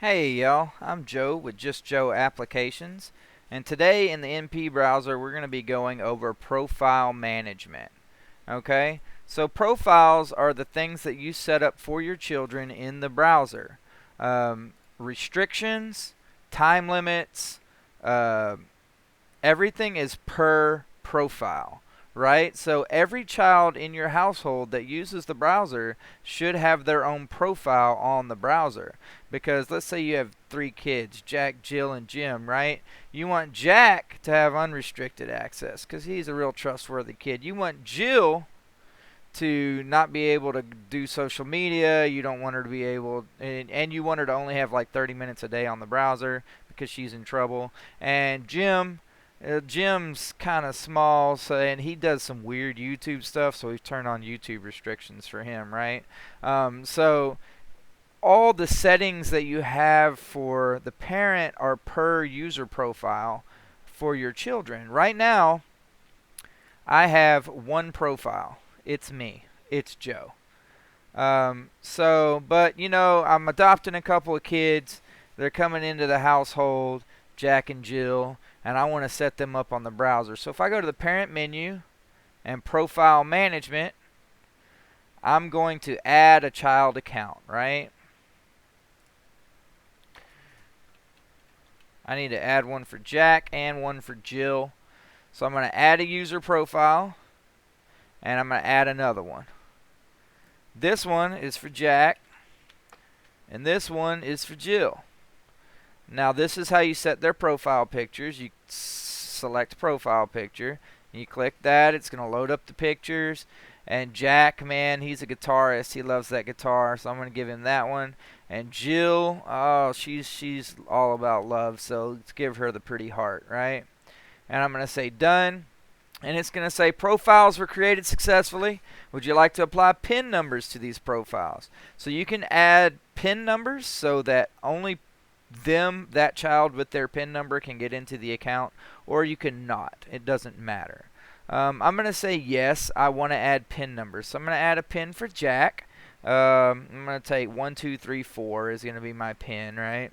Hey y'all, I'm Joe with Just Joe Applications, and today in the NP browser we're going to be going over profile management. Okay, so profiles are the things that you set up for your children in the browser. Restrictions, time limits, uh, everything is per profile, right? So every child in your household that uses the browser should have their own profile on the browser. Because let's say you have 3 kids, Jack, Jill, and Jim, right? You want Jack to have unrestricted access because he's a real trustworthy kid. You want Jill to not be able to do social media. You don't want her to be able, and you want her to only have like 30 minutes a day on the browser because she's in trouble. And Jim's kind of small, so and he does some weird YouTube stuff, so we've turned on YouTube restrictions for him, right? So all the settings that you have for the parent are per user profile for your children. Right now, I have one profile. It's me. It's Joe. But I'm adopting a couple of kids. They're coming into the household, Jack and Jill, and I want to set them up on the browser. So if I go to the parent menu and profile management, I'm going to add a child account, right? I need to add one for Jack and one for Jill. So I'm going to add a user profile, and I'm going to add another one. This one is for Jack, and this one is for Jill. Now this is how you set their profile pictures. You select profile picture. You click that. It's going to load up the pictures. And Jack, man, he's a guitarist. He loves that guitar, so I'm going to give him that one. And Jill, oh, she's all about love, so let's give her the pretty heart, right? And I'm going to say done. And it's going to say profiles were created successfully. Would you like to apply PIN numbers to these profiles? So you can add PIN numbers so that only that child with their PIN number can get into the account, or you can not. It doesn't matter. I'm going to say yes, I want to add PIN numbers. So I'm going to add a PIN for Jack. I'm going to take 1234 is going to be my PIN, right?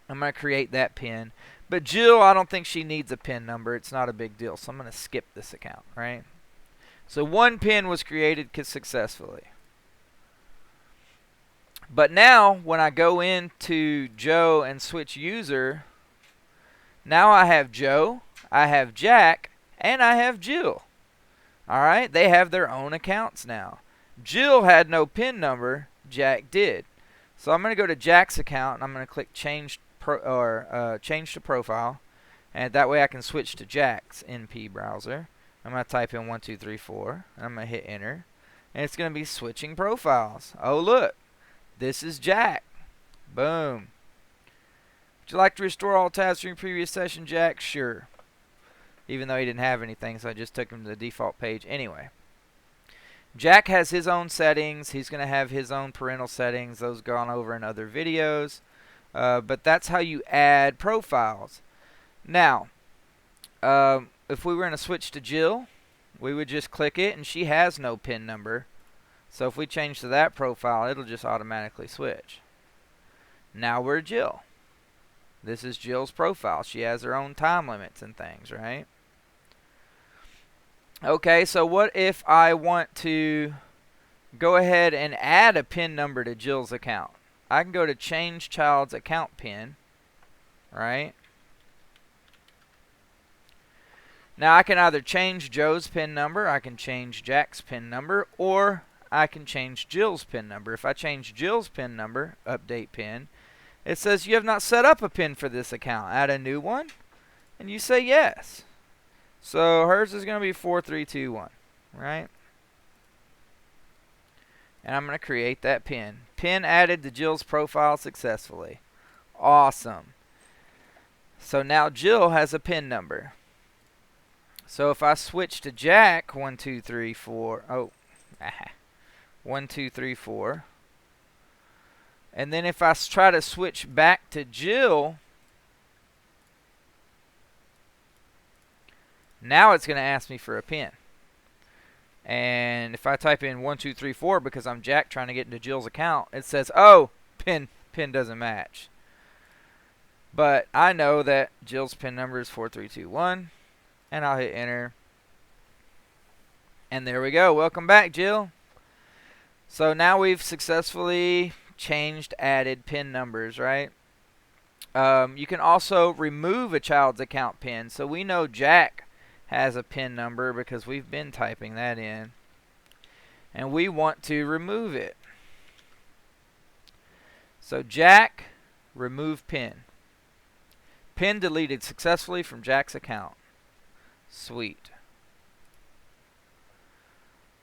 I'm going to create that PIN. But Jill, I don't think she needs a PIN number. It's not a big deal. So I'm going to skip this account, right? So one PIN was created successfully. But now, when I go into Joe and switch user, now I have Joe, I have Jack, and I have Jill. Alright, they have their own accounts now. Jill had no PIN number, Jack did. So I'm going to go to Jack's account, and I'm going to click change to profile. And that way I can switch to Jack's NP browser. I'm going to type in 1234, and I'm going to hit enter. And it's going to be switching profiles. Oh, look. This is Jack. Boom. Would you like to restore all tabs from your previous session, Jack? Sure. Even though he didn't have anything, so I just took him to the default page anyway. Jack has his own settings. He's going to have his own parental settings. Those gone over in other videos. But that's how you add profiles. Now, if we were going to switch to Jill, we would just click it, and she has no PIN number. So if we change to that profile, it'll just automatically switch. Now we're Jill. This is Jill's profile. She has her own time limits and things, right? Okay, so what if I want to go ahead and add a PIN number to Jill's account? I can go to change child's account PIN, right? Now I can either change Joe's PIN number, I can change Jack's PIN number, or I can change Jill's PIN number. If I change Jill's PIN number, update PIN, it says you have not set up a PIN for this account. Add a new one, and you say yes. So hers is going to be 4321, right? And I'm going to create that PIN. PIN added to Jill's profile successfully. Awesome. So now Jill has a PIN number. So if I switch to Jack, 1234, 1234. And then if I try to switch back to Jill, now it's going to ask me for a PIN. And if I type in 1234 because I'm Jack trying to get into Jill's account, it says, oh, PIN doesn't match. But I know that Jill's PIN number is 4321, and I'll hit enter. And there we go. Welcome back, Jill. So now we've successfully added PIN numbers, right? You can also remove a child's account PIN. So we know Jack has a PIN number because we've been typing that in. And we want to remove it. So Jack, remove PIN. PIN deleted successfully from Jack's account. Sweet.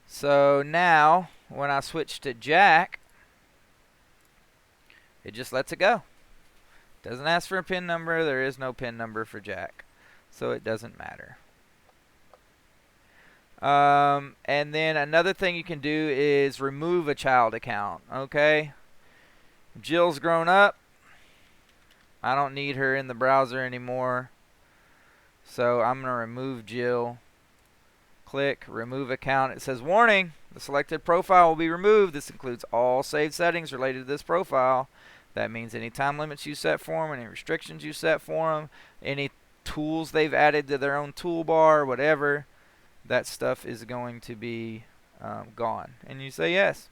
So now, when I switch to Jack, it just lets it go. Doesn't ask for a PIN number. There is no PIN number for Jack. So it doesn't matter. And then another thing you can do is remove a child account. Okay? Jill's grown up. I don't need her in the browser anymore. So I'm going to remove Jill. Click remove account. It says warning, the selected profile will be removed. This includes all saved settings related to this profile. That means any time limits you set for them, any restrictions you set for them, any tools they've added to their own toolbar, whatever, that stuff is going to be gone. And you say yes.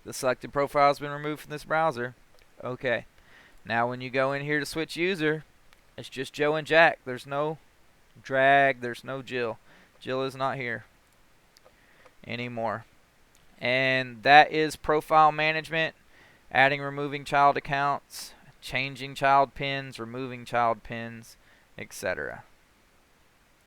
The selected profile has been removed from this browser. Okay. Now when you go in here to switch user, it's just Joe and Jack. There's no drag. There's no Jill. Jill is not here anymore. And that is profile management. Adding, removing child accounts, changing child pins, removing child pins, etc.